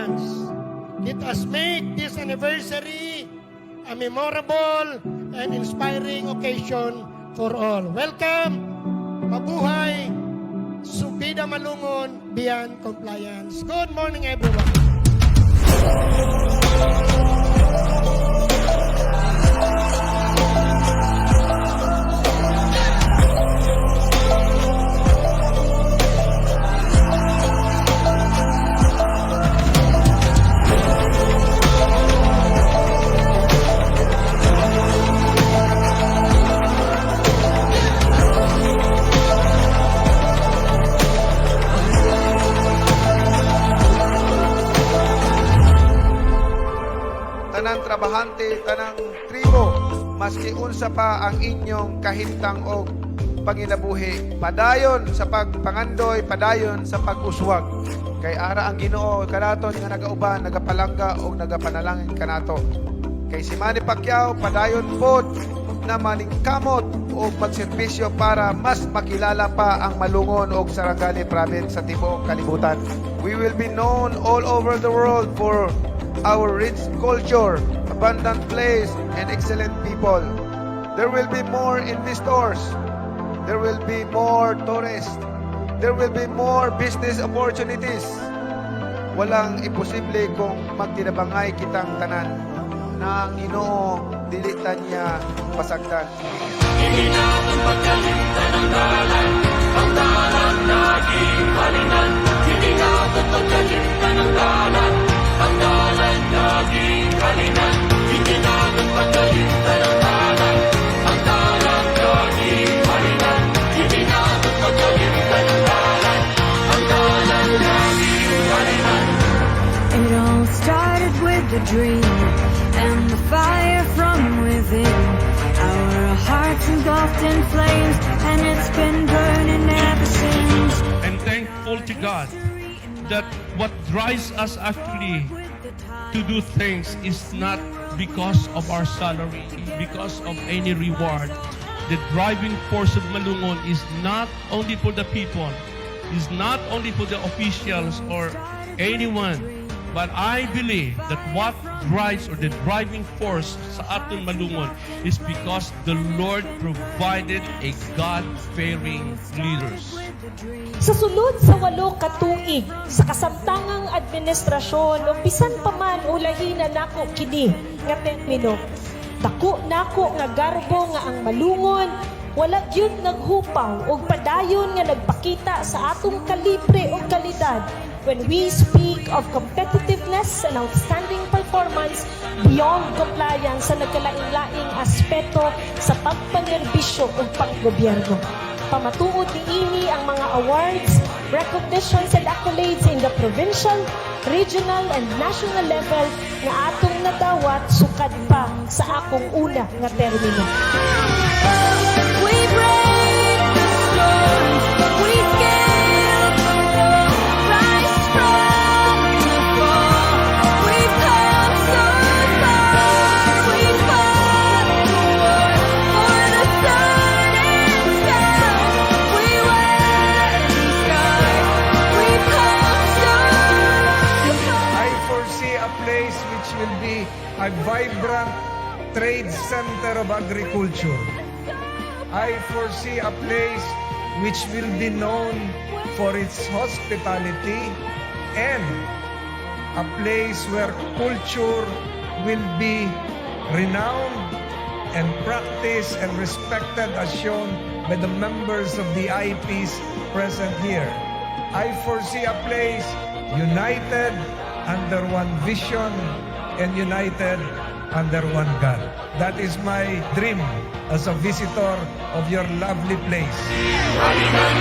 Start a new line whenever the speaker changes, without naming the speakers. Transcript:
compliance. Let us make this anniversary a memorable and inspiring occasion for all. Welcome, mabuhay, Subida Malungon Beyond Compliance. Good morning, everyone.
Tanang trabahante, tanang tribo, maski unsa pa ang inyong kahimtang og panginabuhi, padayon sa pagpangandoy, padayon sa pag-uswag. Kay ara ang Ginoo kanaton nga nagauban, nagapalangga o nagapanalangin kanato. Kay si Manny Pacquiao padayon pod na maningkamot o magserbisyo para mas makilala pa ang Malungon o Sarangani province sa tibuok kalibutan. We will be known all over the world for our rich culture, abundant place, and excellent people. There will be more investors. There will be more tourists. There will be more business opportunities. Walang imposible kung magtinabangay kitang tanan na ang Ginoo dilitan niya pasagdan.
Hindi natin pagkalitan ang dalan naging halinan. Hindi natin pagkalitan ang dalan naging halinan. Hindi natin pagkalitan ang dalan naging halinan. Hindi natin pagkalitan ang dalan naging halinan.
It all started with a dream and the fire from within. Our hearts engulfed in flames, and it's been burning ever since.
And thankful to God that what drives us actually to do things is not because of our salary, because of any reward. The driving force of Malungon is not only for the people, is not only for the officials or anyone, but I believe that what drives or the driving force sa aton Malungon is because the Lord provided a God-fearing leaders.
Sa sulod sa 8 katuig sa kasamtangang administrasyon ug bisan pa man ulahin na nako kini nga termino, dako nako nga garbo nga ang Malungon wala gyud naghupaw og padayon nga nagpakita sa atong kalibre ug kalidad when we speak of competitiveness and outstanding performance beyond compliance sa nagkalain-laing aspeto sa pagpanerbisyo ug panggobyerno. Pamatuod niini ang mga awards, recognitions and accolades in the provincial, regional and national level nga atong nadawat sukad pa sa akong una nga termino.
We break the storms, we scale the wall, rise from the fall. We've come so far, we fought the war for the sun and sky. We wear these scars, we've come so far.
I foresee a place which will be a vibrant trade center of agriculture. I foresee a place which will be known for its hospitality and a place where culture will be renowned and practiced and respected as shown by the members of the IPs present here. I foresee a place united under one vision and united under one God. That is my dream as a visitor of your lovely place.
Halinan.